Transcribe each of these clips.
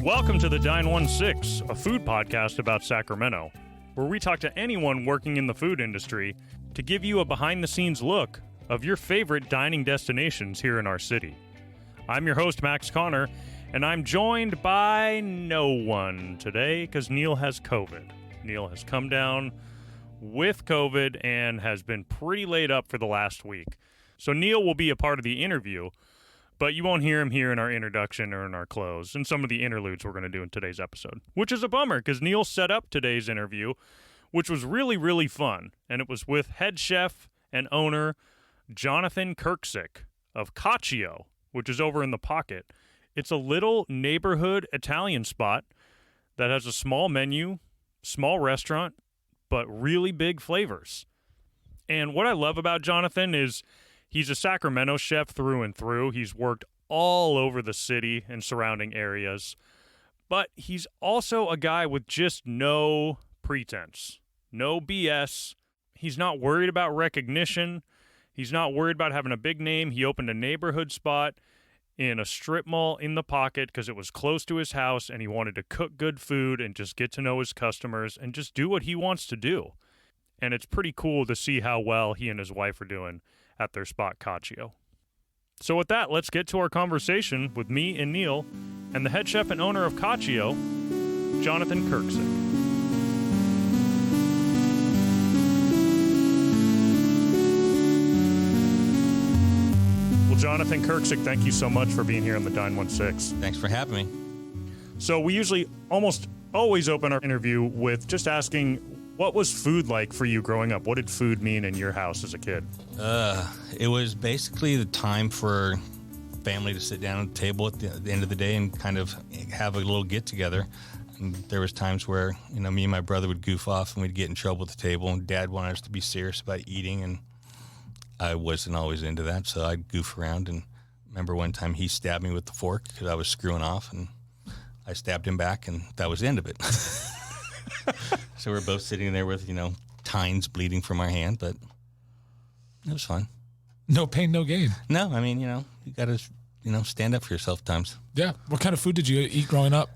Welcome to the Dine 16, a food podcast about Sacramento, where we talk to anyone working in the food industry to give you a behind-the-scenes look of your favorite dining destinations here in our city. I'm your host, Max Connor, and I'm joined by no one today because Neil has COVID. Neil has come down with COVID and has been pretty laid up for the last week. So Neil will be a part of the interview, but you won't hear him here in our introduction or in our close and some of the interludes we're going to do in today's episode, which is a bummer because Neil set up today's interview, which was really, really fun. And it was with head chef and owner Jonathan Kerksieck of Cacio, which is over in the Pocket. It's a little neighborhood Italian spot that has a small menu, small restaurant, but really big flavors. And what I love about Jonathan is he's a Sacramento chef through and through. He's worked all over the city and surrounding areas. But he's also a guy with just no pretense, no BS. He's not worried about recognition. He's not worried about having a big name. He opened a neighborhood spot in a strip mall in the Pocket because it was close to his house and he wanted to cook good food and just get to know his customers and just do what he wants to do. And it's pretty cool to see how well he and his wife are doing at their spot, Cacio. So with that, let's get to our conversation with me and Neil and the head chef and owner of Cacio, Jonathan Kerksieck. Well, Jonathan Kerksieck, thank you so much for being here on the Dine 16. Thanks for having me. So we usually almost always open our interview with just asking, what was food like for you growing up? What did food mean in your house as a kid? It was basically the time for family to sit down at the table at the end of the day and kind of have a little get-together. And there was times where, me and my brother would goof off and we'd get in trouble at the table, and Dad wanted us to be serious about eating, and I wasn't always into that, so I'd goof around. And remember one time he stabbed me with the fork because I was screwing off, and I stabbed him back, and that was the end of it. So we're both sitting there with, tines bleeding from our hand, but it was fun. No pain, no gain. No, you got to, stand up for yourself times. Yeah. What kind of food did you eat growing up?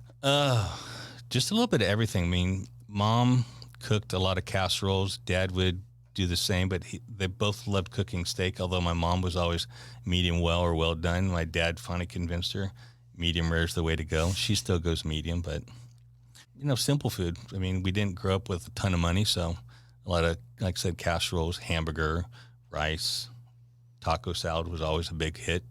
Just a little bit of everything. Mom cooked a lot of casseroles. Dad would do the same, but they both loved cooking steak, although my mom was always medium well or well done. My dad finally convinced her medium rare is the way to go. She still goes medium, but simple food. We didn't grow up with a ton of money, so a lot of, like I said, casseroles, hamburger, rice, taco salad was always a big hit.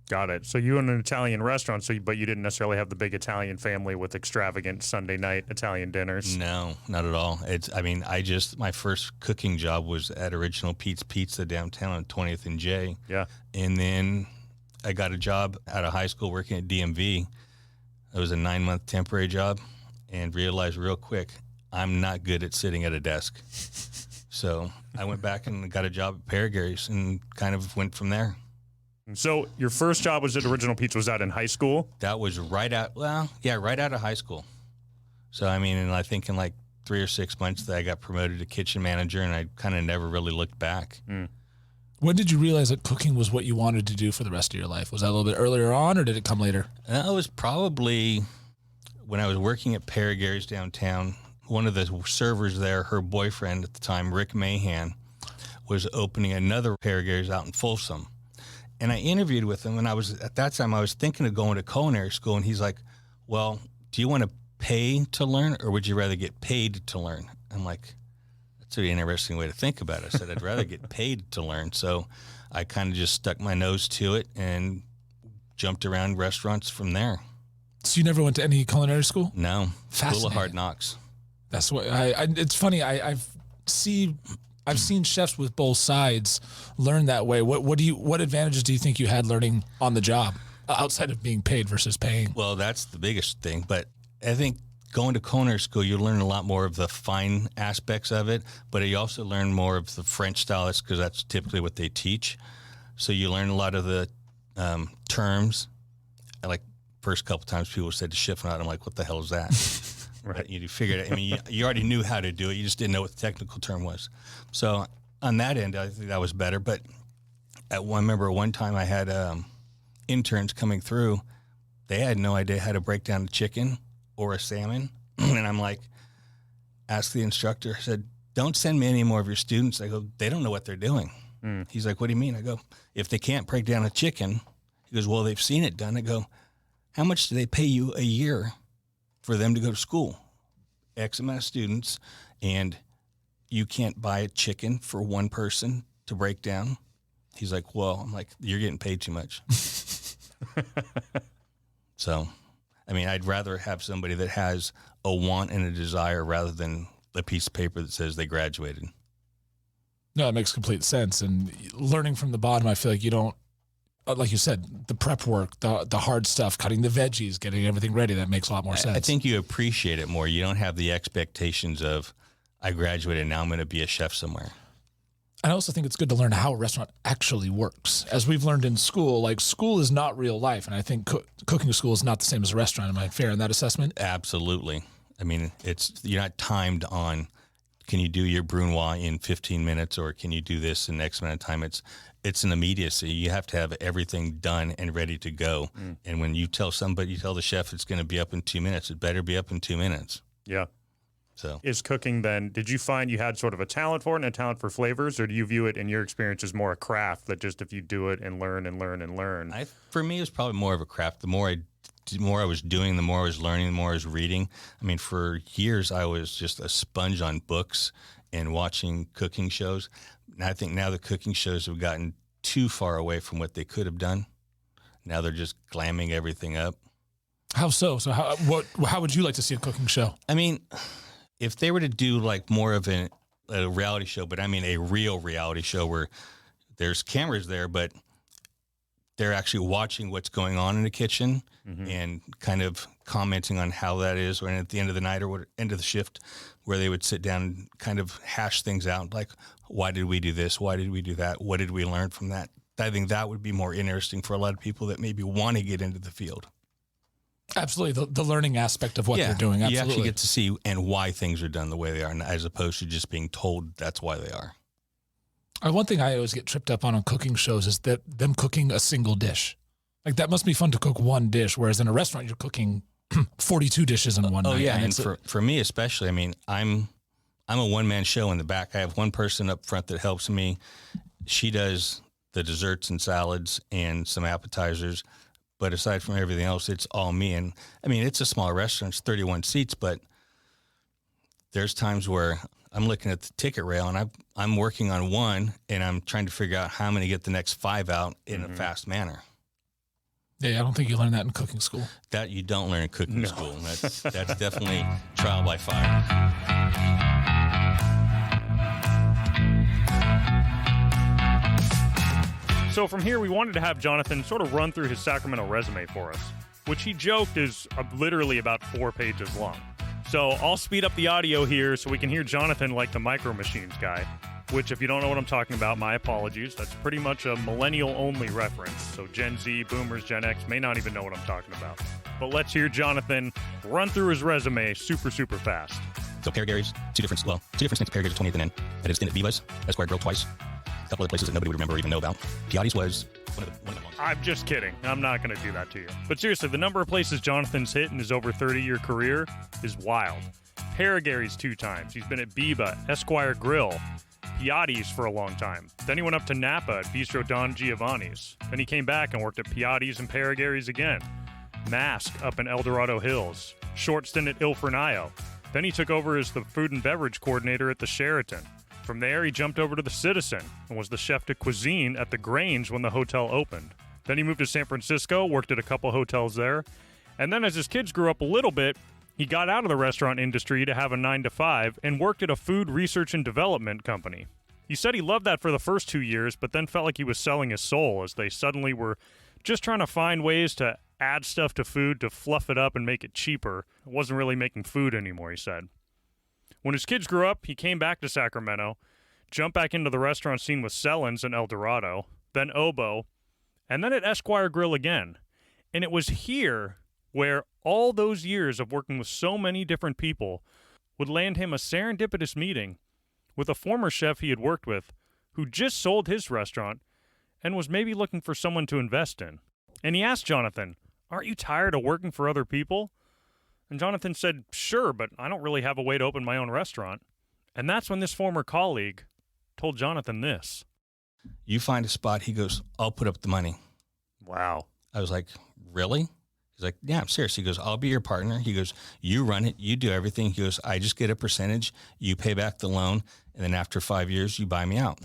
Got it. So you own an Italian restaurant, but you didn't necessarily have the big Italian family with extravagant Sunday night Italian dinners? No, not at all. My first cooking job was at Original Pete's Pizza downtown on 20th and J. Yeah. And then I got a job out of high school working at DMV. It was a 9-month temporary job, and realized real quick, I'm not good at sitting at a desk. So I went back and got a job at Paragary's and kind of went from there. So your first job was at Original Pizza. Was that in high school? That was right out of high school. So, and I think in like 3 or 6 months that I got promoted to kitchen manager, and I kind of never really looked back. When did you realize that cooking was what you wanted to do for the rest of your life? Was that a little bit earlier on, or did it come later? It was probably when I was working at Paragary's downtown. One of the servers there, her boyfriend at the time, Rick Mahan, was opening another Paragary's out in Folsom. And I interviewed with him, and I was thinking of going to culinary school, and he's like, well, do you want to pay to learn, or would you rather get paid to learn? I'm like, that's an interesting way to think about it. I said, I'd rather get paid to learn. So I kind of just stuck my nose to it and jumped around restaurants from there. So you never went to any culinary school? No. School of Hard Knocks. That's what it's funny. I've seen chefs with both sides learn that way. What advantages do you think you had learning on the job outside of being paid versus paying? Well, that's the biggest thing. But I think going to culinary school, you learn a lot more of the fine aspects of it, but you also learn more of the French stylists because that's typically what they teach. So you learn a lot of the terms. Like first couple times people said to chef not, I'm like, what the hell is that? Right. You figured it. You already knew how to do it. You just didn't know what the technical term was. So on that end, I think that was better. But I remember one time I had interns coming through, they had no idea how to break down a chicken or a salmon. And I'm like, ask the instructor, I said, don't send me any more of your students. I go, they don't know what they're doing. He's like, what do you mean? I go, if they can't break down a chicken, he goes, well, they've seen it done. I go, how much do they pay you a year for them to go to school? X amount of students, and you can't buy a chicken for one person to break down. He's like, well, I'm like, you're getting paid too much. So, I mean, I'd rather have somebody that has a want and a desire rather than a piece of paper that says they graduated. No, it makes complete sense. And learning from the bottom, I feel like you don't, like you said, the prep work, the hard stuff, cutting the veggies, getting everything ready, that makes a lot more sense. I think you appreciate it more. You don't have the expectations of, I graduated, now I'm going to be a chef somewhere. I also think it's good to learn how a restaurant actually works. As we've learned in school, like school is not real life. And I think cooking school is not the same as a restaurant. Am I fair in that assessment? Absolutely. I mean, you're not timed on, can you do your brunoise in 15 minutes or can you do this in X amount of time? It's an immediacy. You have to have everything done and ready to go. And when you tell the chef it's going to be up in 2 minutes, it better be up in 2 minutes. Yeah. So is cooking then, did you find you had sort of a talent for it and a talent for flavors, or do you view it in your experience as more a craft that just if you do it and learn and learn and learn? For me, it was probably more of a craft. The more I was doing, the more I was learning, the more I was reading. I mean, for years, I was just a sponge on books and watching cooking shows. And I think now the cooking shows have gotten too far away from what they could have done. Now they're just glamming everything up. How so? So how would you like to see a cooking show? I mean, if they were to do like more of a reality show, but I mean a real reality show where there's cameras there, but they're actually watching what's going on in the kitchen and kind of commenting on how that is, or at the end of the night or end of the shift, where they would sit down and kind of hash things out, like, why did we do this? Why did we do that? What did we learn from that? I think that would be more interesting for a lot of people that maybe want to get into the field. Absolutely. The learning aspect of what they're doing. Absolutely. You actually get to see and why things are done the way they are, as opposed to just being told that's why they are. One thing I always get tripped up on cooking shows is that them cooking a single dish. Like, that must be fun to cook one dish, whereas in a restaurant, you're cooking 42 dishes in one night. Oh, yeah. And for me especially, I mean, I'm a one-man show in the back. I have one person up front that helps me. She does the desserts and salads and some appetizers. But aside from everything else, it's all me. And I mean, it's a small restaurant, it's 31 seats, but there's times where I'm looking at the ticket rail and I'm working on one and I'm trying to figure out how I'm going to get the next 5 out in a fast manner. Yeah, I don't think you learn that in cooking school. That you don't learn in cooking school. That's definitely trial by fire. So from here, we wanted to have Jonathan sort of run through his Sacramento resume for us, which he joked is literally about 4 pages long. So I'll speed up the audio here so we can hear Jonathan like the Micro Machines guy, which, if you don't know what I'm talking about, my apologies. That's pretty much a millennial-only reference. So Gen Z, Boomers, Gen X may not even know what I'm talking about. But let's hear Jonathan run through his resume super, super fast. So Paragary's, two different stints at Paragary's 28th and N. I did a stint at Viva's, Esquire Grill twice. A couple of places that nobody would remember or even know about. Piatti's was one of the ones. I'm just kidding. I'm not going to do that to you. But seriously, the number of places Jonathan's hit in his over 30-year career is wild. Paragary's 2 times. He's been at Biba, Esquire Grill, Piatti's for a long time. Then he went up to Napa at Bistro Don Giovanni's. Then he came back and worked at Piatti's and Paragary's again. Mask up in El Dorado Hills. Short stint at Il Fornaio. Then he took over as the food and beverage coordinator at the Sheraton. From there, he jumped over to the Citizen and was the chef de cuisine at the Grange when the hotel opened. Then he moved to San Francisco, worked at a couple hotels there. And then as his kids grew up a little bit, he got out of the restaurant industry to have a 9-to-5 and worked at a food research and development company. He said he loved that for the first 2 years, but then felt like he was selling his soul as they suddenly were just trying to find ways to add stuff to food to fluff it up and make it cheaper. It wasn't really making food anymore, he said. When his kids grew up, he came back to Sacramento, jumped back into the restaurant scene with Sellens in El Dorado, then Oboe, and then at Esquire Grill again. And it was here where all those years of working with so many different people would land him a serendipitous meeting with a former chef he had worked with who just sold his restaurant and was maybe looking for someone to invest in. And he asked Jonathan, aren't you tired of working for other people? And Jonathan said, sure, but I don't really have a way to open my own restaurant. And that's when this former colleague told Jonathan this. You find a spot, he goes, I'll put up the money. Wow. I was like, really? He's like, yeah, I'm serious. He goes, I'll be your partner. He goes, you run it, you do everything. He goes, I just get a percentage, you pay back the loan, and then after 5 years, you buy me out.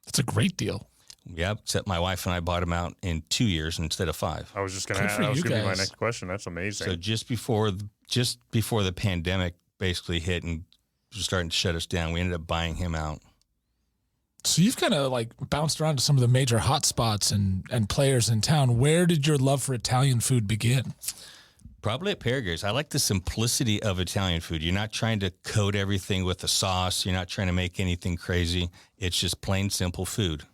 That's a great deal. Yeah, except my wife and I bought him out in 2 years instead of 5. I was just going to ask, that was going to be my next question. That's amazing. So just before the pandemic basically hit and was starting to shut us down, we ended up buying him out. So you've kind of like bounced around to some of the major hot spots and players in town. Where did your love for Italian food begin? Probably at Paragary's. I like the simplicity of Italian food. You're not trying to coat everything with a sauce. You're not trying to make anything crazy. It's just plain, simple food.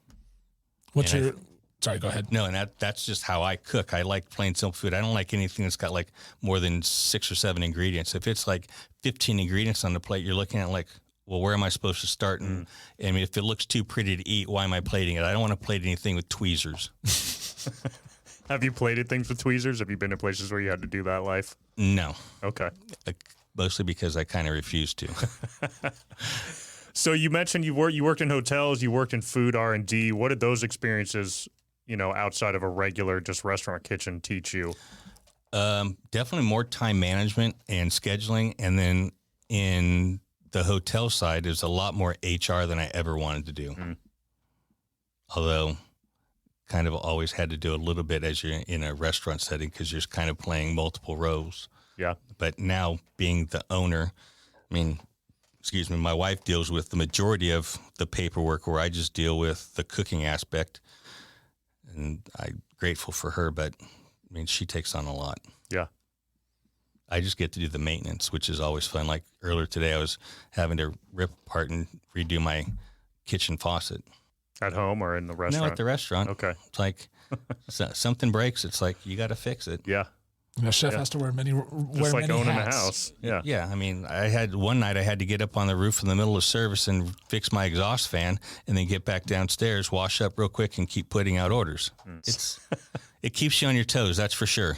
Sorry, go ahead. No, and that's just how I cook. I like plain, simple food. I don't like anything that's got like more than 6 or 7 ingredients. If it's like 15 ingredients on the plate, you're looking at like, well, where am I supposed to start? And I mean, if it looks too pretty to eat, why am I plating it? I don't want to plate anything with tweezers. Have you plated things with tweezers? Have you been to places where you had to do that life? No. Okay. Mostly because I kind of refuse to. So you mentioned you worked in hotels, you worked in food R&D. What did those experiences, outside of a regular just restaurant kitchen teach you? Definitely more time management and scheduling. And then in the hotel side, there's a lot more HR than I ever wanted to do. Although kind of always had to do a little bit as you're in a restaurant setting because you're kind of playing multiple roles. Yeah. But now being the owner, my wife deals with the majority of the paperwork where I just deal with the cooking aspect. And I'm grateful for her, but she takes on a lot. Yeah. I just get to do the maintenance, which is always fun. Like earlier today, I was having to rip apart and redo my kitchen faucet. At home or in the restaurant? No, at the restaurant. Okay. It's like something breaks. It's like, you got to fix it. Yeah. A chef has to wear many just like owning hats. a house. Yeah. Yeah. I had one night I had to get up on the roof in the middle of service and fix my exhaust fan and then get back downstairs, wash up real quick and keep putting out orders. It keeps you on your toes. That's for sure.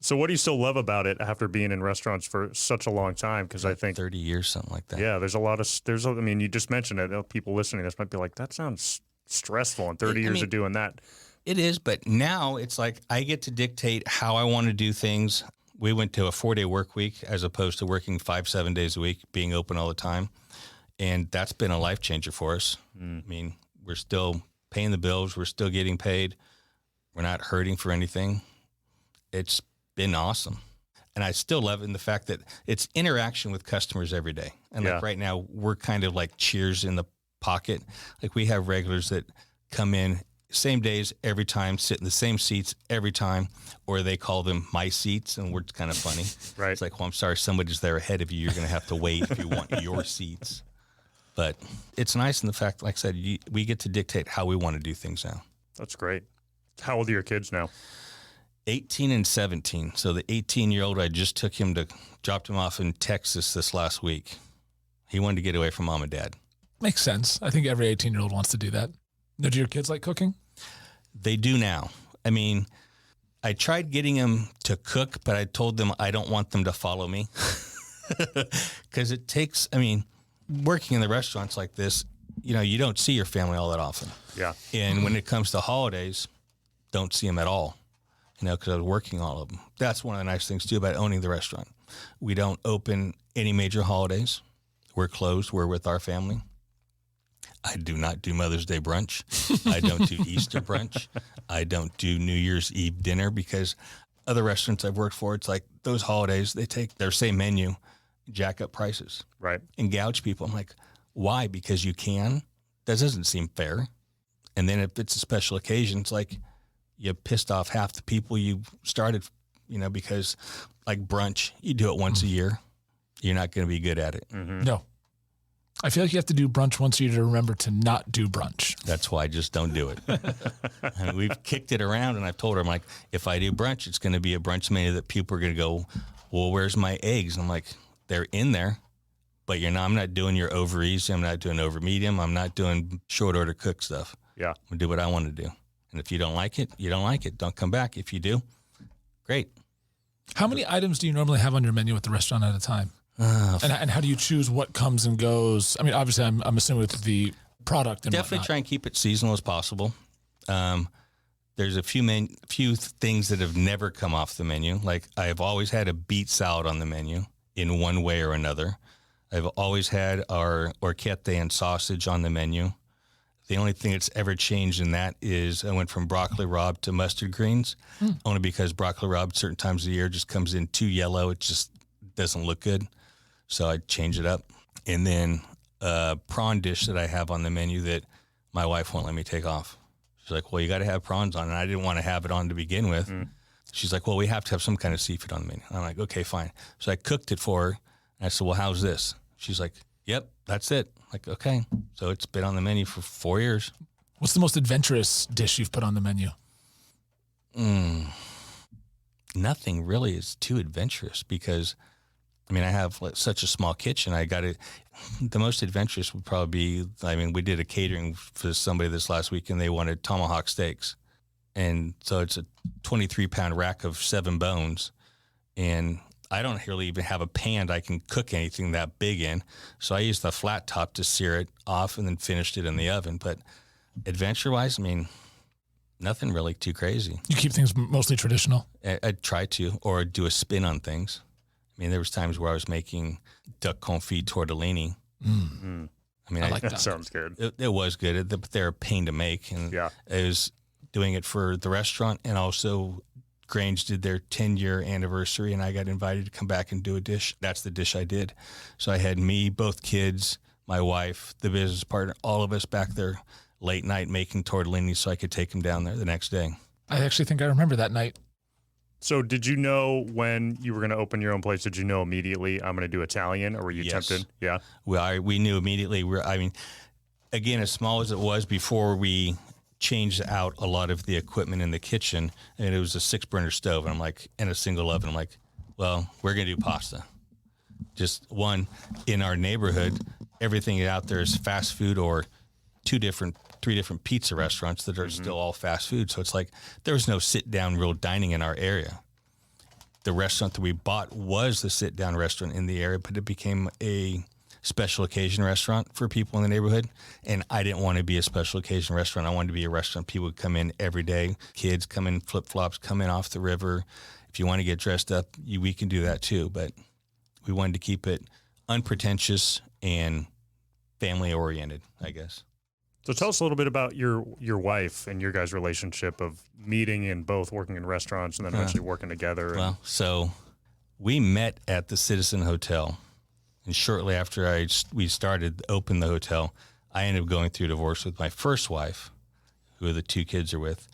So what do you still love about it after being in restaurants for such a long time? Because I think 30 years, something like that. Yeah. You just mentioned it. People listening, this might be like, that sounds stressful and 30 years of doing that. It is, but now it's like I get to dictate how I want to do things. We went to a 4-day work week as opposed to working 5-7 days a week, being open all the time. And that's been a life changer for us. We're still paying the bills. We're still getting paid. We're not hurting for anything. It's been awesome. And I still love it in the fact that it's interaction with customers every day. And like right now, we're kind of like cheers in the pocket. Like we have regulars that come in same days every time, sit in the same seats every time, or they call them my seats, and we're kind of funny. Right. It's like, well, I'm sorry, somebody's there ahead of you. You're going to have to wait if you want your seats. But it's nice in the fact, like I said, we get to dictate how we want to do things now. That's great. How old are your kids now? 18 and 17. So the 18-year-old, I just dropped him off in Texas this last week. He wanted to get away from mom and dad. Makes sense. I think every 18-year-old wants to do that. Now, do your kids like cooking? They do now. I tried getting them to cook, but I told them I don't want them to follow me. Because it takes, working in the restaurants like this, you don't see your family all that often. Yeah. And when it comes to holidays, don't see them at all, because I was working all of them. That's one of the nice things, too, about owning the restaurant. We don't open any major holidays. We're closed. We're with our family. I do not do Mother's Day brunch. I don't do Easter brunch. I don't do New Year's Eve dinner because other restaurants I've worked for, it's like those holidays, they take their same menu, jack up prices. Right. And gouge people. I'm like, why? Because you can? That doesn't seem fair. And then if it's a special occasion, it's like you pissed off half the people you started, because like brunch, you do it once a year. You're not going to be good at it. Mm-hmm. No. I feel like you have to do brunch once a year to remember to not do brunch. That's why I just don't do it. We've kicked it around, and I've told her, I'm like, if I do brunch, it's going to be a brunch menu that people are going to go, well, where's my eggs? And I'm like, they're in there, but I'm not doing your over easy. I'm not doing over medium. I'm not doing short order cook stuff. Yeah. I'm going to do what I want to do. And if you don't like it, you don't like it. Don't come back. If you do, great. How many items do you normally have on your menu at the restaurant at a time? And how do you choose what comes and goes? I mean, obviously, I'm assuming with the product and definitely whatnot. try and keep it seasonal as possible. There's a few things that have never come off the menu. Like I've always had a beet salad on the menu in one way or another. I've always had our orchette and sausage on the menu. The only thing that's ever changed in that is I went from broccoli rabe to mustard greens, only because broccoli rabe certain times of the year just comes in too yellow. It just doesn't look good. So I change it up. And then a prawn dish that I have on the menu that my wife won't let me take off. She's like, well, you got to have prawns on. And I didn't want to have it on to begin with. She's like, well, we have to have some kind of seafood on the menu. I'm like, okay, fine. So I cooked it for her. And I said, well, how's this? She's like, yep, that's it. I'm like, okay. So it's been on the menu for 4 years. What's the most adventurous dish you've put on the menu? Nothing really is too adventurous because, I mean, I have such a small kitchen. I got it. The most adventurous would probably be, I mean, we did a catering for somebody this last week and they wanted tomahawk steaks. And so it's a 23-pound rack of 7 bones. And I don't really even have a pan I can cook anything that big in. So I used the flat top to sear it off and then finished it in the oven. But adventure-wise, I mean, nothing really too crazy. You keep things mostly traditional? I try to, or do a spin on things. I mean, there was times where I was making duck confit tortellini. I mean, I like That sounds good. It was good, but they're a pain to make. And Yeah. I was doing it for the restaurant, and also Grange did their 10-year anniversary, and I got invited to come back and do a dish. That's the dish I did. So I had me, both kids, my wife, the business partner, all of us back there late night making tortellini so I could take them down there the next day. I actually think I remember that night. So did you know when you were going to open your own place, did you know immediately I'm going to do Italian, or were you Yes. tempted? Yeah. We knew immediately. I mean, again, as small as it was before we changed out a lot of the equipment in the kitchen, and it was a 6-burner stove, and I'm like, and a single oven. I'm like, well, we're going to do pasta. Just one in our neighborhood, everything out there is fast food or 3 different pizza restaurants that are still all fast food. So it's like there was no sit-down real dining in our area. The restaurant that we bought was the sit-down restaurant in the area, but it became a special occasion restaurant for people in the neighborhood. And I didn't want to be a special occasion restaurant. I wanted to be a restaurant people would come in every day. Kids come in flip-flops, come in off the river. If you want to get dressed up, we can do that too. But we wanted to keep it unpretentious and family-oriented, I guess. So tell us a little bit about your wife and your guys' relationship of meeting and both working in restaurants and then eventually working together. Well, so we met at the Citizen Hotel, and shortly after we opened the hotel, I ended up going through a divorce with my first wife, who the 2 kids are with.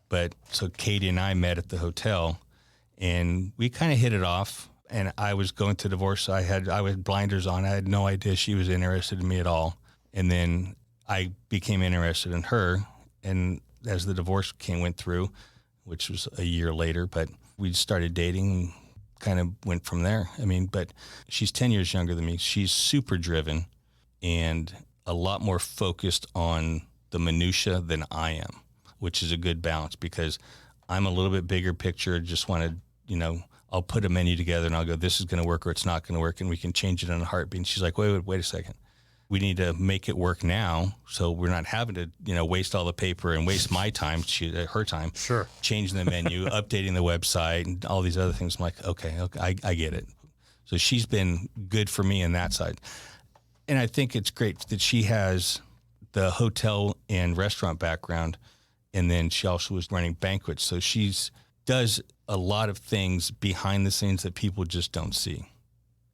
But so Katie and I met at the hotel, and we kind of hit it off. And I was going through divorce. So I had blinders on. I had no idea she was interested in me at all. And then I became interested in her, and as the divorce went through, which was a year later, but we started dating and kind of went from there. I mean, but she's 10 years younger than me. She's super driven and a lot more focused on the minutia than I am, which is a good balance because I'm a little bit bigger picture, just want to, I'll put a menu together and I'll go, this is going to work or it's not going to work, and we can change it in a heartbeat. And she's like, wait a second. We need to make it work now, so we're not having to, waste all the paper and waste my time, her time. Sure. Changing the menu, updating the website, and all these other things. I'm like, okay, I get it. So she's been good for me on that side. And I think it's great that she has the hotel and restaurant background, and then she also was running banquets. So does a lot of things behind the scenes that people just don't see.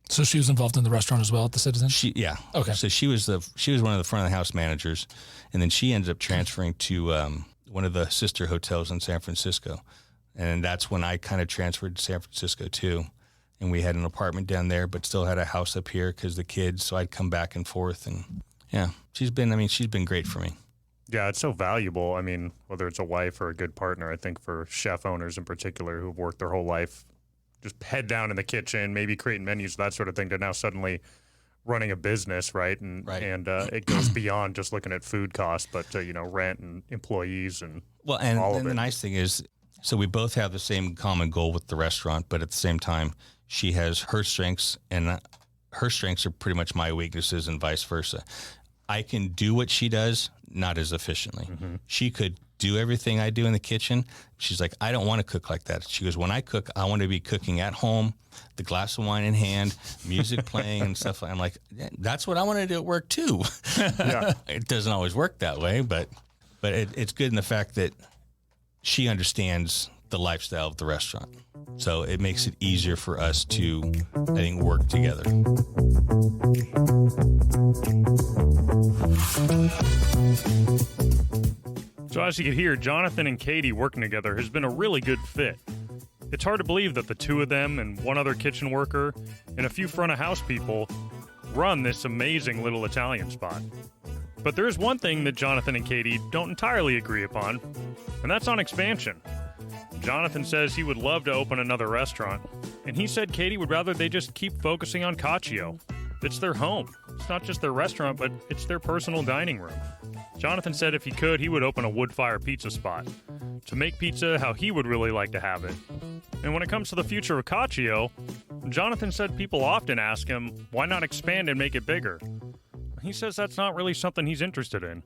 So she was involved in the restaurant as well at the Citizen? Yeah. Okay. So she was one of the front of the house managers, and then she ended up transferring to one of the sister hotels in San Francisco, and that's when I kind of transferred to San Francisco too. And we had an apartment down there, but still had a house up here because the kids. So I'd come back and forth, and yeah, she's been great for me. Yeah, it's so valuable. I mean, whether it's a wife or a good partner, I think for chef owners in particular who've worked their whole life just head down in the kitchen, maybe creating menus, that sort of thing, to now suddenly running a business, right? And it goes beyond just looking at food costs, but rent and employees and all of it. The nice thing is, so we both have the same common goal with the restaurant, but at the same time, she has her strengths, and her strengths are pretty much my weaknesses, and vice versa. I can do what she does, not as efficiently. Mm-hmm. She could do everything I do in the kitchen. She's like, I don't want to cook like that. She goes, when I cook, I want to be cooking at home, the glass of wine in hand, music playing and stuff. I'm like, that's what I want to do at work too. Yeah. It doesn't always work that way, but it's good in the fact that she understands the lifestyle of the restaurant. So it makes it easier for us to, I think, work together. So as you can hear, Jonathan and Katie working together has been a really good fit. It's hard to believe that the two of them and one other kitchen worker and a few front of house people run this amazing little Italian spot. But there's one thing that Jonathan and Katie don't entirely agree upon, and that's on expansion. Jonathan says he would love to open another restaurant, and he said Katie would rather they just keep focusing on Cacio. It's their home. It's not just their restaurant, but it's their personal dining room. Jonathan said if he could, he would open a wood-fire pizza spot to make pizza how he would really like to have it. And when it comes to the future of Cacio, Jonathan said people often ask him, why not expand and make it bigger? He says that's not really something he's interested in.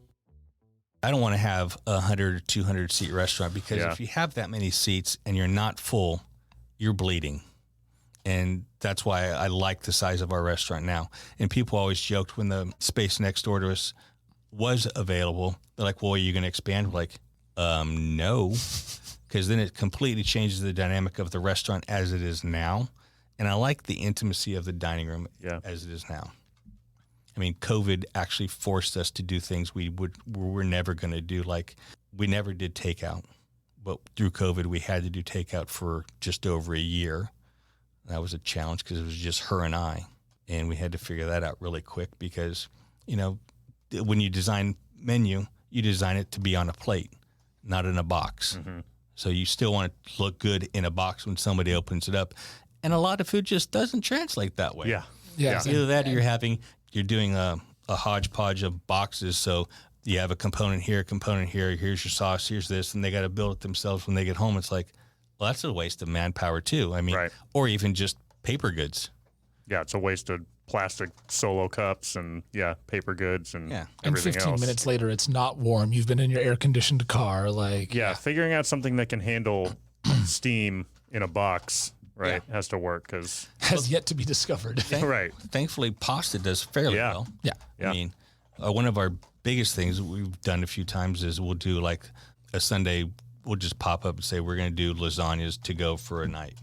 I don't want to have a 100 or 200 seat restaurant because if you have that many seats and you're not full, you're bleeding. And that's why I like the size of our restaurant now. And people always joked when the space next door to us was available. They're like, well, are you going to expand? We're like, no, because then it completely changes the dynamic of the restaurant as it is now. And I like the intimacy of the dining room as it is now. I mean, COVID actually forced us to do things we were never going to do. Like, we never did takeout, but through COVID, we had to do takeout for just over a year. That was a challenge because it was just her and I, and we had to figure that out really quick because, when you design menu, you design it to be on a plate, not in a box. Mm-hmm. So you still want it to look good in a box when somebody opens it up. And a lot of food just doesn't translate that way. Yeah. Either that or you're doing a hodgepodge of boxes. So you have a component here, here's your sauce, here's this, and they got to build it themselves when they get home. It's like, well, that's a waste of manpower too. I mean, or even just paper goods. Yeah, it's a waste of plastic Solo cups and paper goods and everything and 15 else. Minutes later, it's not warm. You've been in your air-conditioned car. Figuring out something that can handle steam in a box, has to work because has yet to be discovered. Thankfully, pasta does fairly well. Yeah. I mean, one of our biggest things we've done a few times is we'll do like a Sunday. We'll just pop up and say we're going to do lasagnas to go for a night.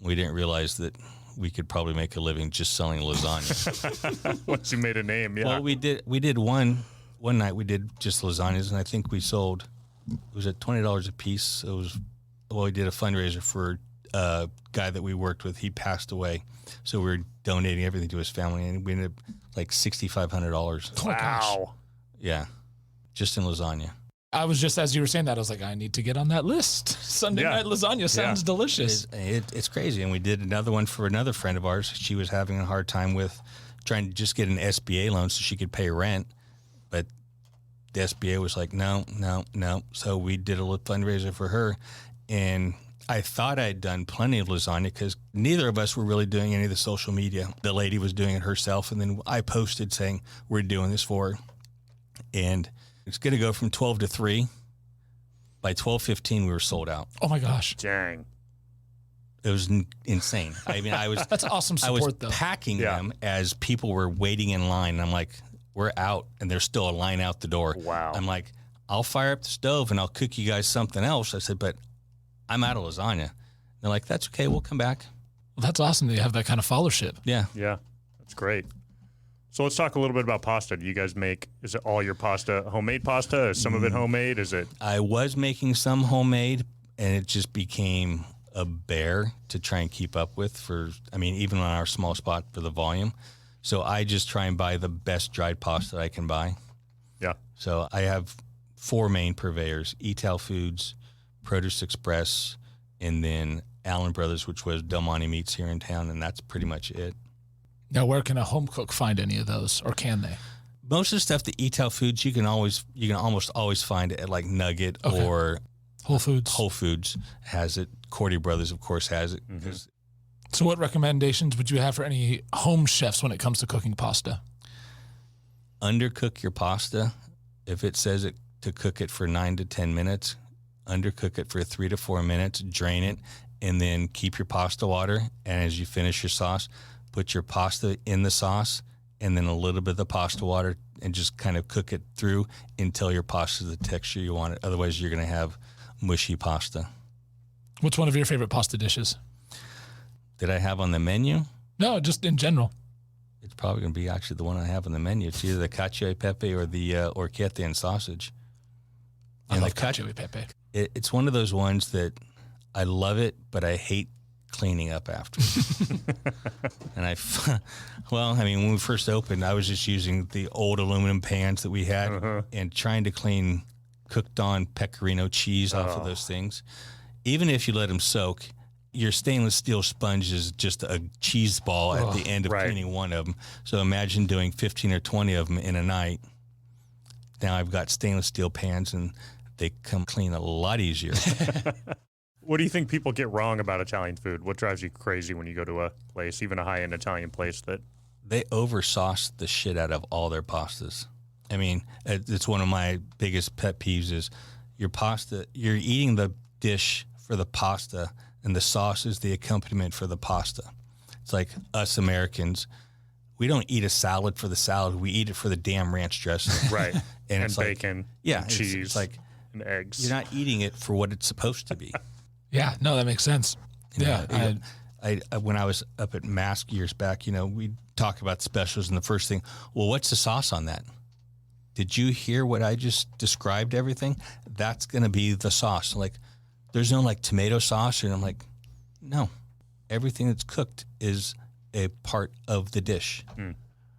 We didn't realize that we could probably make a living just selling lasagna. Once you made a name, Well, we did one night. We did just lasagnas, and I think we sold. It was at $20 a piece. We did a fundraiser for a guy that we worked with. He passed away, so we were donating everything to his family, and we ended up like $6,500. Wow. Yeah, just in lasagna. I was just, as you were saying that, I was like, I need to get on that list. Sunday night lasagna sounds delicious. It's crazy. And we did another one for another friend of ours. She was having a hard time with trying to just get an SBA loan so she could pay rent. But the SBA was like, no. So we did a little fundraiser for her. And I thought I'd done plenty of lasagna because neither of us were really doing any of the social media. The lady was doing it herself. And then I posted saying, we're doing this for her. And it's going to go from 12 to 3. By 12:15, we were sold out. Oh my gosh! Dang, it was insane. I mean, that's awesome support. I was though. packing them as people were waiting in line. And I'm like, we're out, and there's still a line out the door. Wow. I'm like, I'll fire up the stove and I'll cook you guys something else. I said, but I'm out of lasagna. They're like, that's okay. We'll come back. Well, that's awesome that you have that kind of followership. Yeah, that's great. So let's talk a little bit about pasta. Do you guys is it all your pasta homemade pasta? Is some of it homemade? Is it? I was making some homemade, and it just became a bear to try and keep up with even on our small spot for the volume. So I just try and buy the best dried pasta that I can buy. Yeah. So I have 4 main purveyors: Etal Foods, Produce Express, and then Allen Brothers, which was Del Monte Meats here in town, and that's pretty much it. Now, where can a home cook find any of those, or can they? Most of the stuff, the eat-out foods, you can almost always find it at like Nugget or Whole Foods. Whole Foods has it. Cordy Brothers, of course, has it. Mm-hmm. So what recommendations would you have for any home chefs when it comes to cooking pasta? Undercook your pasta. If it says it to cook it for 9 to 10 minutes, undercook it for 3 to 4 minutes, drain it, and then keep your pasta water. And as you finish your sauce, put your pasta in the sauce and then a little bit of the pasta water and just kind of cook it through until your pasta is the texture you want it. Otherwise, you're going to have mushy pasta. What's one of your favorite pasta dishes? Did I have on the menu? No, just in general. It's probably going to be actually the one I have on the menu. It's either the cacio e pepe or the orchette and sausage. I love cacio e pepe. It's one of those ones that I love it, but I hate cleaning up after. And when we first opened, I was just using the old aluminum pans that we had and trying to clean cooked on pecorino cheese off of those things. Even if you let them soak, your stainless steel sponge is just a cheese ball at the end of cleaning one of them. So imagine doing 15 or 20 of them in a night. Now I've got stainless steel pans and they come clean a lot easier. What do you think people get wrong about Italian food? What drives you crazy when you go to a place, even a high-end Italian place, that they over-sauce the shit out of all their pastas? I mean, it's one of my biggest pet peeves is your pasta, you're eating the dish for the pasta and the sauce is the accompaniment for the pasta. It's like us Americans, we don't eat a salad for the salad. We eat it for the damn ranch dressing. Right. And it's bacon, and cheese, it's like, and eggs. You're not eating it for what it's supposed to be. Yeah, no, that makes sense. I when I was up at Mask years back, we talk about specials and the first thing, well, what's the sauce on that? Did you hear what I just described everything? That's going to be the sauce. Like, there's no like tomato sauce. And I'm like, no, everything that's cooked is a part of the dish. And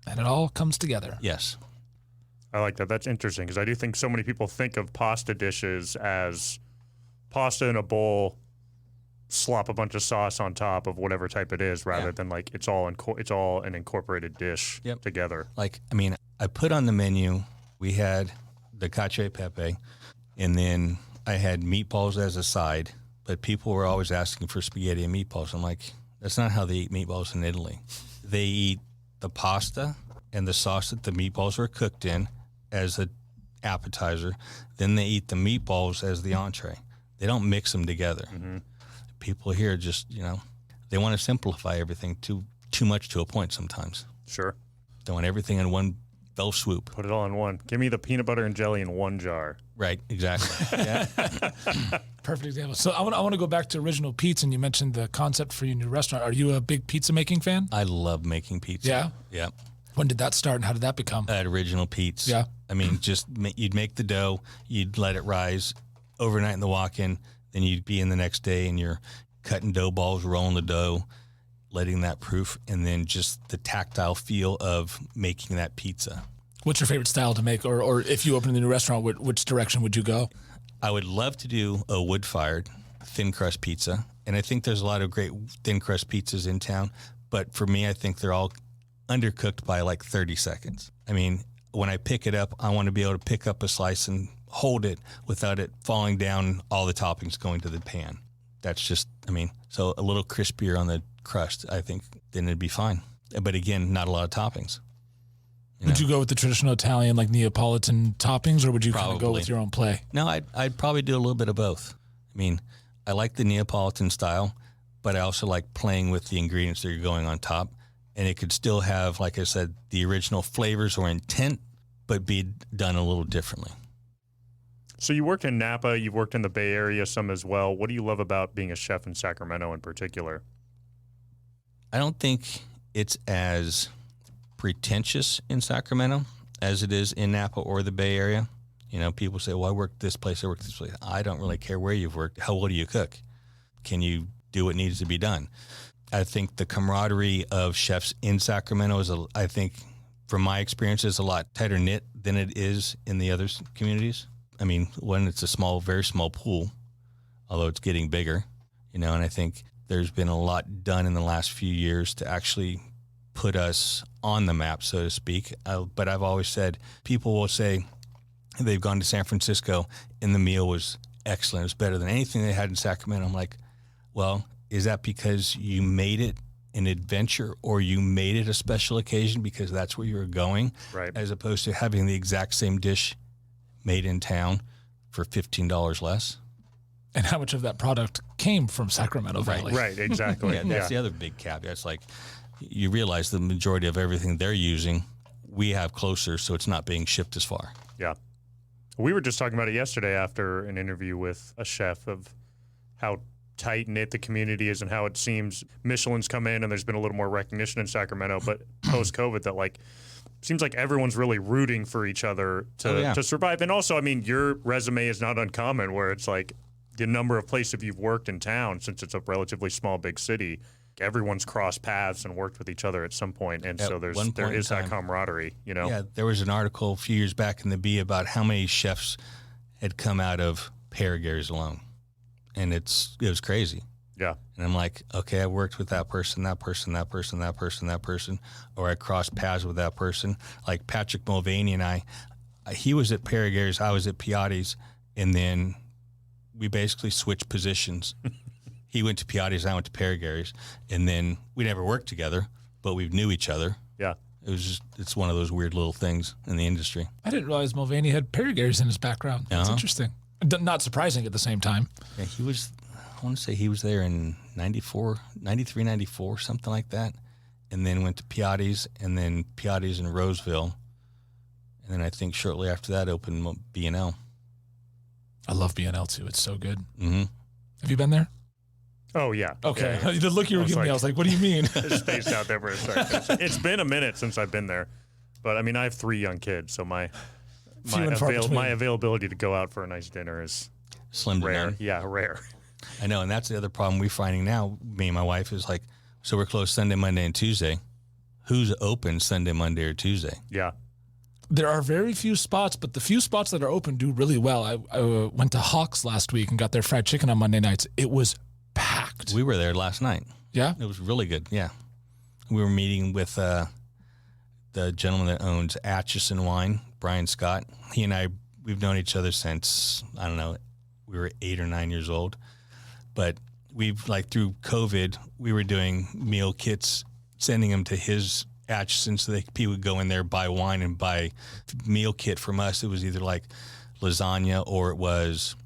it all comes together. Yes. I like that. That's interesting because I do think so many people think of pasta dishes as pasta in a bowl, slop a bunch of sauce on top of whatever type it is, rather than like it's all an incorporated dish together. Like, I mean, I put on the menu, we had the cacio e pepe, and then I had meatballs as a side, but people were always asking for spaghetti and meatballs. I'm like, that's not how they eat meatballs in Italy. They eat the pasta and the sauce that the meatballs are cooked in as an appetizer. Then they eat the meatballs as the entree. They don't mix them together. Mm-hmm. People here just, they want to simplify everything too much to a point sometimes. Sure. They want everything in one fell swoop. Put it all in one. Give me the peanut butter and jelly in one jar. Right, exactly. Yeah. Perfect example. So I want to go back to Original Pizza, and you mentioned the concept for your new restaurant. Are you a big pizza making fan? I love making pizza. Yeah? Yeah. When did that start, and how did that become? At Original Pizza. Yeah. I mean, you'd make the dough, you'd let it rise overnight in the walk-in, then you'd be in the next day, and you're cutting dough balls, rolling the dough, letting that proof, and then just the tactile feel of making that pizza. What's your favorite style to make? Or if you open a new restaurant, which direction would you go? I would love to do a wood-fired thin crust pizza. And I think there's a lot of great thin crust pizzas in town. But for me, I think they're all undercooked by like 30 seconds. I mean, when I pick it up, I want to be able to pick up a slice and hold it without it falling down, all the toppings going to the pan. That's just, so a little crispier on the crust, I think, then it'd be fine. But again, not a lot of toppings. Would you go with the traditional Italian, like Neapolitan toppings, or would you kind of go with your own play? No, I'd probably do a little bit of both. I mean, I like the Neapolitan style, but I also like playing with the ingredients that are going on top. And it could still have, like I said, the original flavors or intent, but be done a little differently. So you worked in Napa, you've worked in the Bay Area some as well. What do you love about being a chef in Sacramento in particular? I don't think it's as pretentious in Sacramento as it is in Napa or the Bay Area. People say, well, I worked this place, I worked this place. I don't really care where you've worked. How well do you cook? Can you do what needs to be done? I think the camaraderie of chefs in Sacramento is, I think, from my experience, is a lot tighter knit than it is in the other communities. I mean, when it's a small, very small pool, although it's getting bigger, and I think there's been a lot done in the last few years to actually put us on the map, so to speak. But I've always said, people will say they've gone to San Francisco and the meal was excellent. It was better than anything they had in Sacramento. I'm like, well, is that because you made it an adventure or you made it a special occasion because that's where you were going, right? As opposed to having the exact same dish made in town for $15 less. And how much of that product came from Sacramento Valley? Right, exactly. Yeah, that's the other big caveat. It's like you realize the majority of everything they're using, we have closer, so it's not being shipped as far. Yeah. We were just talking about it yesterday after an interview with a chef of how tight-knit the community is and how it seems Michelin's come in and there's been a little more recognition in Sacramento, but post-COVID that like seems like everyone's really rooting for each other to survive. And also, I mean, your resume is not uncommon where it's like the number of places you've worked in town, since it's a relatively small, big city, everyone's crossed paths and worked with each other at some point. And so there is that camaraderie, you know? Yeah, there was an article a few years back in the Bee about how many chefs had come out of Paragary's alone. And it was crazy. Yeah. And I'm like, okay, I worked with that person, or I crossed paths with that person. Like Patrick Mulvaney and I, he was at Paragary's, I was at Piatti's, and then we basically switched positions. He went to Piatti's, I went to Paragary's, and then we never worked together, but we knew each other. Yeah. It's one of those weird little things in the industry. I didn't realize Mulvaney had Paragary's in his background. That's interesting. Not surprising at the same time. Yeah, I want to say he was there in 93, 94, something like that. And then went to Piatti's, and then Piatti's in Roseville. And then I think shortly after that opened B&L. I love B&L too. It's so good. Mm-hmm. Have you been there? Oh, yeah. Okay. Yeah. The look you were giving me, I was like, what do you mean? Just spaced out there for a second. It's been a minute since I've been there. But, I mean, I have 3 young kids, so my availability to go out for a nice dinner is slim to rare. none. Yeah, rare. I know, and that's the other problem we're finding now, me and my wife, is like, so we're closed Sunday, Monday, and Tuesday. Who's open Sunday, Monday, or Tuesday? Yeah. There are very few spots, but the few spots that are open do really well. I went to Hawks last week and got their fried chicken on Monday nights. It was packed. We were there last night. Yeah? It was really good, yeah. We were meeting with the gentleman that owns Atchison Wine, Brian Scott. He and I, we've known each other since, I don't know, we were 8 or 9 years old. But we've, like, through COVID, we were doing meal kits, sending them to his Atchison so that people would go in there, buy wine, and buy meal kit from us. It was either like lasagna or it was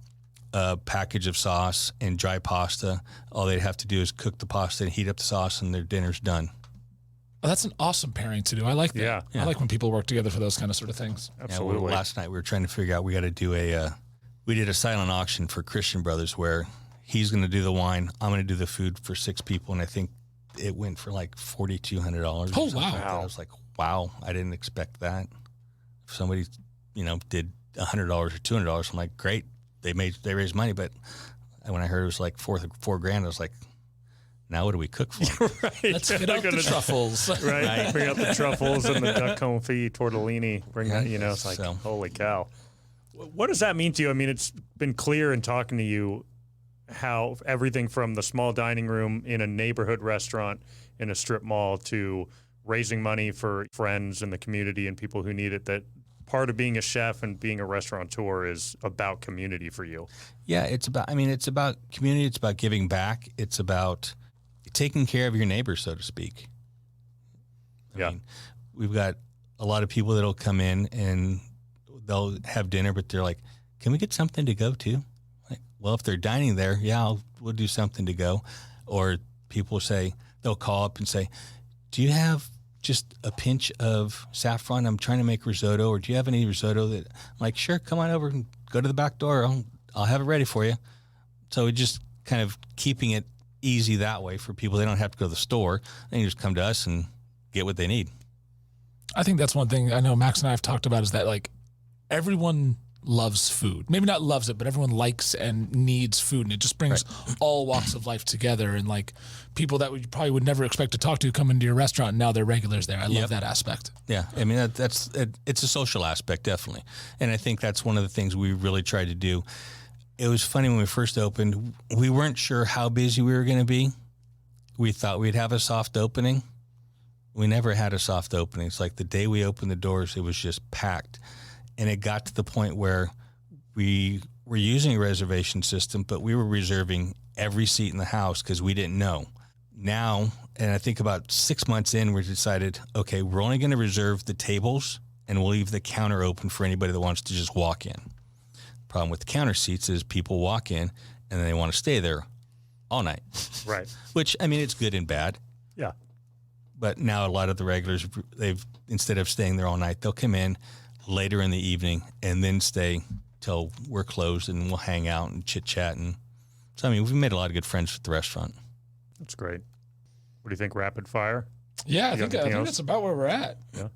a package of sauce and dry pasta. All they'd have to do is cook the pasta and heat up the sauce, and their dinner's done. Oh, that's an awesome pairing to do. I like that. Yeah. I like when people work together for those kind of sort of things. Absolutely. Yeah, last night we were trying to figure out, we got to do we did a silent auction for Christian Brothers where he's going to do the wine, I'm going to do the food for 6 people, and I think it went for like $4,200. Oh, wow. wow. I was like, wow, I didn't expect that. If somebody, did $100 or $200, I'm like, great, they raised money. But when I heard it was like $4,000, I was like, now what do we cook for? Right. Let's get out the truffles. Right. Bring out the truffles and the duck confit, tortellini. Bring that, it's like, holy cow. What does that mean to you? I mean, it's been clear in talking to you how everything from the small dining room in a neighborhood restaurant in a strip mall to raising money for friends in the community and people who need it, that part of being a chef and being a restaurateur is about community for you. Yeah, it's about community. It's about giving back. It's about taking care of your neighbors, so to speak. I mean, we've got a lot of people that'll come in and they'll have dinner, but they're like, can we get something to go to? Like, well, if they're dining there, we'll do something to go. Or people say, they'll call up and say, do you have just a pinch of saffron? I'm trying to make risotto. Or do you have any risotto that, I'm like, sure, come on over and go to the back door. I'll have it ready for you. So it just kind of keeping it easy that way for people. They don't have to go to the store. They can just come to us and get what they need. I think that's one thing I know Max and I have talked about is that, like, everyone loves food. Maybe not loves it, but everyone likes and needs food. And it just brings all walks of life together. And, like, people that you probably would never expect to talk to come into your restaurant, and now they're regulars there. I love that aspect. Yeah. I mean, it's a social aspect, definitely. And I think that's one of the things we really tried to do. It was funny when we first opened, we weren't sure how busy we were going to be. We thought we'd have a soft opening, We never had a soft opening. It's like the day we opened the doors, it was just packed. And it got to the point where we were using a reservation system, but we were reserving every seat in the house because we didn't know. Now, and I think about 6 months in, we decided, okay, we're only going to reserve the tables and we'll leave the counter open for anybody that wants to just walk in. Problem with the counter seats is people walk in and then they want to stay there all night. Right. Which, I mean, it's good and bad. Yeah. But now a lot of the regulars, instead of staying there all night, they'll come in later in the evening and then stay till we're closed and we'll hang out and chit chat. And so, I mean, we've made a lot of good friends at the restaurant. That's great. What do you think, rapid fire? Yeah, I think that's about where we're at. Yeah.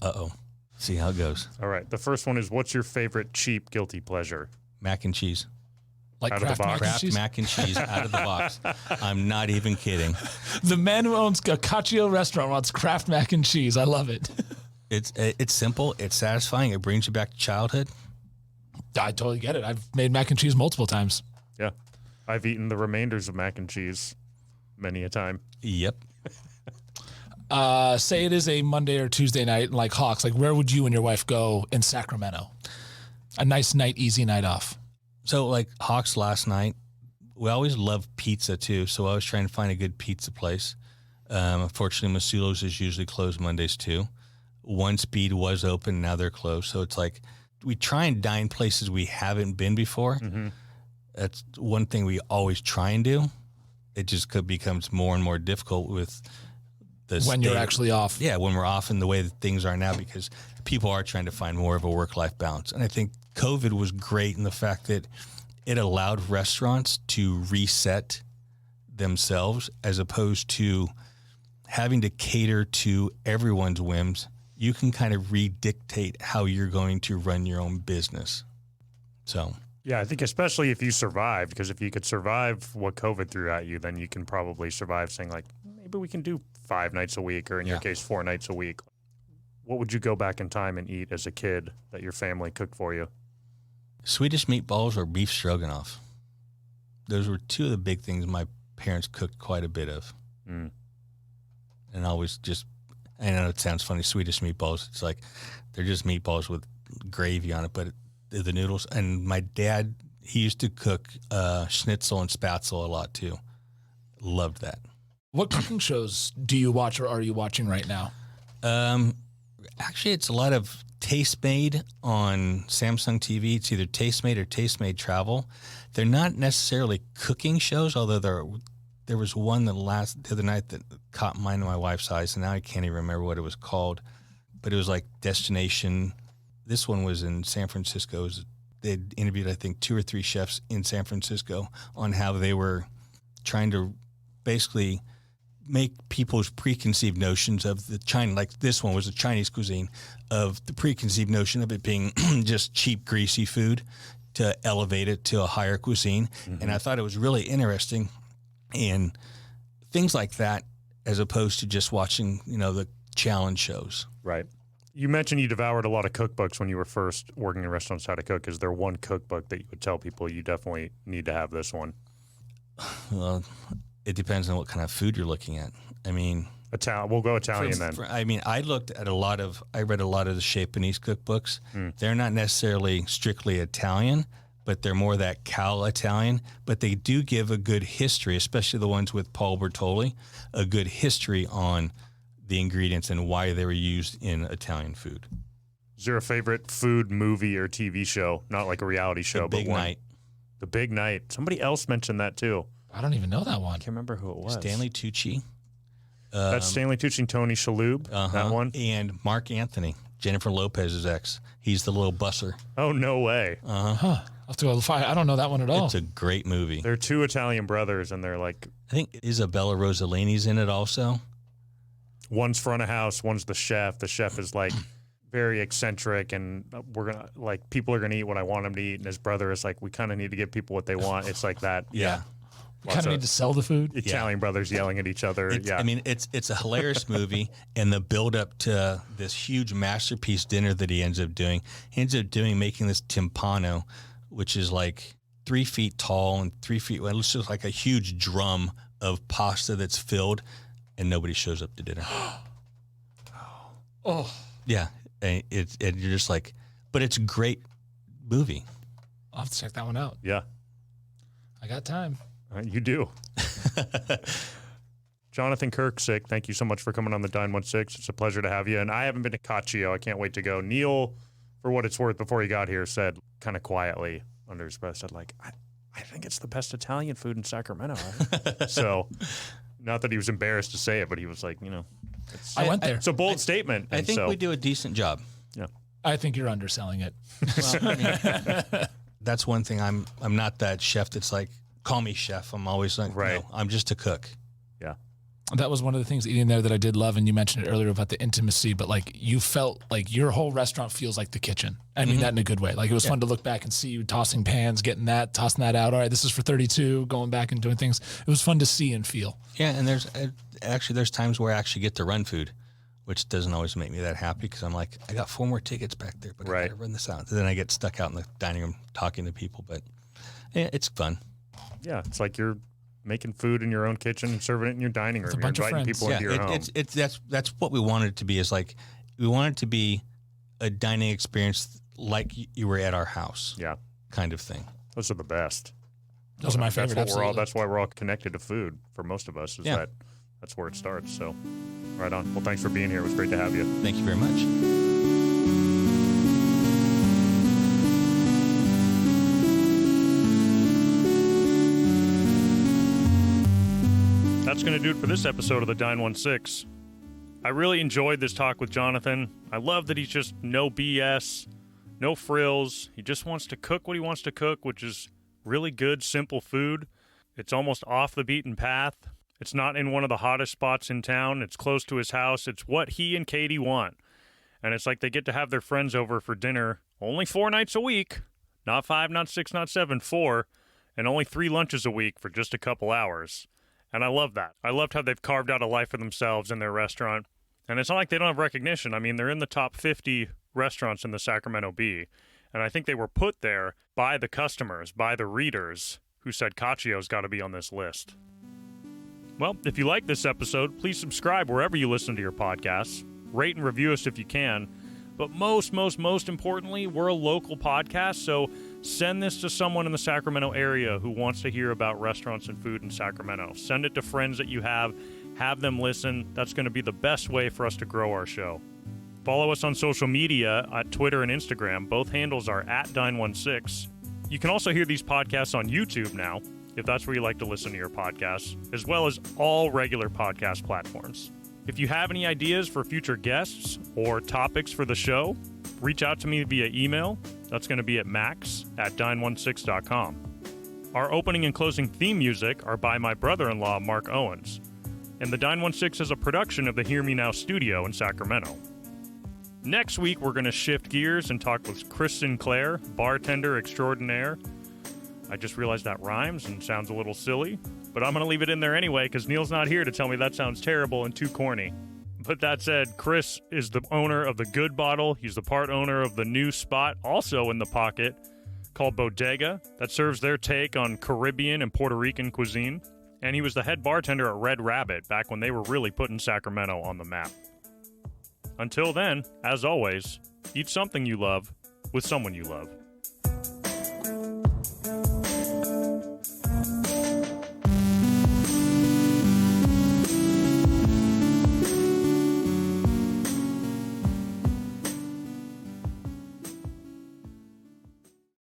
Uh-oh. See how it goes. All right. The first one is, what's your favorite cheap guilty pleasure? Mac and cheese. Like Out of the Kraft box? mac and Kraft cheese? mac and cheese out of the box. I'm not even kidding. The man who owns a Cacio restaurant wants Kraft mac and cheese. I love it. It's simple. It's satisfying. It brings you back to childhood. I totally get it. I've made mac and cheese multiple times. Yeah. I've eaten the remainders of mac and cheese many a time. Yep. Say it is a Monday or Tuesday night, like Hawks. Like, where would you and your wife go in Sacramento? A nice night, easy night off. So, like Hawks last night, we always love pizza too. So I was trying to find a good pizza place. Unfortunately, Masulo's is usually closed Mondays too. One Speed was open, now they're closed. So it's like we try and dine places we haven't been before. Mm-hmm. That's one thing we always try and do. It just becomes more and more difficult with the When you're actually off. Yeah, when we're off in the way that things are now, because people are trying to find more of a work-life balance. And I think COVID was great in the fact that it allowed restaurants to reset themselves as opposed to having to cater to everyone's whims. You can kind of redictate how you're going to run your own business. So, Yeah, I think especially if you survived, because if you could survive what COVID threw at you, then you can probably survive saying, like, maybe we can do 5 nights a week, or in your case, 4 nights a week. What would you go back in time and eat as a kid that your family cooked for you? Swedish meatballs or beef stroganoff. Those were two of the big things my parents cooked quite a bit of. Mm. And always just, I know it sounds funny, Swedish meatballs. It's like they're just meatballs with gravy on it, but the noodles. And my dad, he used to cook schnitzel and spatzel a lot too. Loved that. What cooking shows do you watch or are you watching right now? Actually, it's a lot of Tastemade on Samsung TV. It's either Tastemade or Tastemade Travel. They're not necessarily cooking shows, although there was one the other night that caught mine and my wife's eyes, and now I can't even remember what it was called. But it was like Destination. This one was in San Francisco. They interviewed, I think, 2 or 3 chefs in San Francisco on how they were trying to basically make people's preconceived notions of the China, like this one was a Chinese cuisine, of the preconceived notion of it being just cheap, greasy food, to elevate it to a higher cuisine. Mm-hmm. And I thought it was really interesting, and things like that, as opposed to just watching, the challenge shows. Right. You mentioned you devoured a lot of cookbooks when you were first working in restaurants, how to cook. Is there one cookbook that you would tell people you definitely need to have this one? Well, it depends on what kind of food you're looking at. I mean, We'll go Italian then. I read a lot of the Chez Panisse cookbooks. Mm. They're not necessarily strictly Italian, but they're more that Cal Italian. But they do give a good history, especially the ones with Paul Bertoli, a good history on the ingredients and why they were used in Italian food. Is there a favorite food, movie, or TV show? Not like a reality show, but one. The Big Night. Somebody else mentioned that too. I don't even know that one. I can't remember who it was. Stanley Tucci. That's Stanley Tucci and Tony Shalhoub, that one? And Mark Anthony, Jennifer Lopez's ex. He's the little busser. Oh, no way. Huh. I'll have to go find. I don't know that one at all. It's a great movie. They're 2 Italian brothers, and they're like... I think Isabella Rossellini's in it also. One's front of house, one's the chef. The chef is like very eccentric, and people are going to eat what I want them to eat. And his brother is like, we kind of need to give people what they want. It's like that. Yeah. Kind of need to sell the food. Italian brothers yelling at each other. I mean, it's a hilarious movie, and the build up to this huge masterpiece dinner that he ends up doing. He ends up making this timpano, which is like 3 feet tall and 3 feet wide. It's just like a huge drum of pasta that's filled, and nobody shows up to dinner. Oh, Yeah, and you're just like, but it's a great movie. I'll have to check that one out. Yeah, I got time. you do. Jonathan Kerksieck, thank you so much for coming on the Dine 16. It's a pleasure to have you. And I haven't been to Cacio. I can't wait to go. Neil, for what it's worth, before he got here, said kind of quietly under his breath, said like, I think it's the best Italian food in Sacramento. So, not that he was embarrassed to say it, but he was like, I went there. It's a bold statement. I think we do a decent job. Yeah. I think you're underselling it. Well, I mean, that's one thing. I'm not that chef that's like, call me chef. I'm always like, right. No, I'm just a cook. Yeah. That was one of the things eating there that I did love, and you mentioned it earlier about the intimacy, but like you felt like your whole restaurant feels like the kitchen. I mean that in a good way. Like it was fun to look back and see you tossing pans, tossing that out. All right, this is for 32, going back and doing things. It was fun to see and feel. Yeah, and there's times where I actually get to run food, which doesn't always make me that happy because I'm like, I got 4 more tickets back there, but I gotta run this out. And then I get stuck out in the dining room talking to people, but yeah, it's fun. Yeah, it's like you're making food in your own kitchen and serving it in your dining room. With a bunch You're of inviting friends. people into your home. That's what we wanted it to be. Is like we wanted it to be a dining experience like you were at our house. Yeah, kind of thing. Those are the best. Those are my favorite. That's why we're all connected to food. For most of us, that's where it starts. So, right on. Well, thanks for being here. It was great to have you. Thank you very much. That's going to do it for this episode of the Dine 16. I really enjoyed this talk with Jonathan. I love that he's just no BS, no frills. He just wants to cook what he wants to cook, which is really good, simple food. It's almost off the beaten path. It's not in one of the hottest spots in town. It's close to his house. It's what he and Katie want. And it's like they get to have their friends over for dinner only 4 nights a week. Not 5, not 6, not 7, 4. And only 3 lunches a week for just a couple hours. And I love that. I loved how they've carved out a life for themselves in their restaurant. And it's not like they don't have recognition. I mean, they're in the top 50 restaurants in the Sacramento Bee. And I think they were put there by the customers, by the readers, who said Cacio's got to be on this list. Well, if you like this episode, please subscribe wherever you listen to your podcasts. Rate and review us if you can. But most importantly, we're a local podcast, so send this to someone in the Sacramento area who wants to hear about restaurants and food in Sacramento. Send it to friends that you have them listen. That's going to be the best way for us to grow our show. Follow us on social media at Twitter and Instagram. Both handles are at Dine16. You can also hear these podcasts on YouTube now, if that's where you like to listen to your podcasts, as well as all regular podcast platforms. If you have any ideas for future guests or topics for the show, reach out to me via email. That's going to be at max@dine16.com. Our opening and closing theme music are by my brother-in-law, Mark Owens. And the Dine 16 is a production of the Hear Me Now studio in Sacramento. Next week, we're going to shift gears and talk with Chris Sinclair, bartender extraordinaire. I just realized that rhymes and sounds a little silly, but I'm going to leave it in there anyway because Neil's not here to tell me that sounds terrible and too corny. But that said, Chris is the owner of the Good Bottle. He's the part owner of the new spot, also in the pocket, called Bodega, that serves their take on Caribbean and Puerto Rican cuisine. And he was the head bartender at Red Rabbit back when they were really putting Sacramento on the map. Until then, as always, eat something you love with someone you love.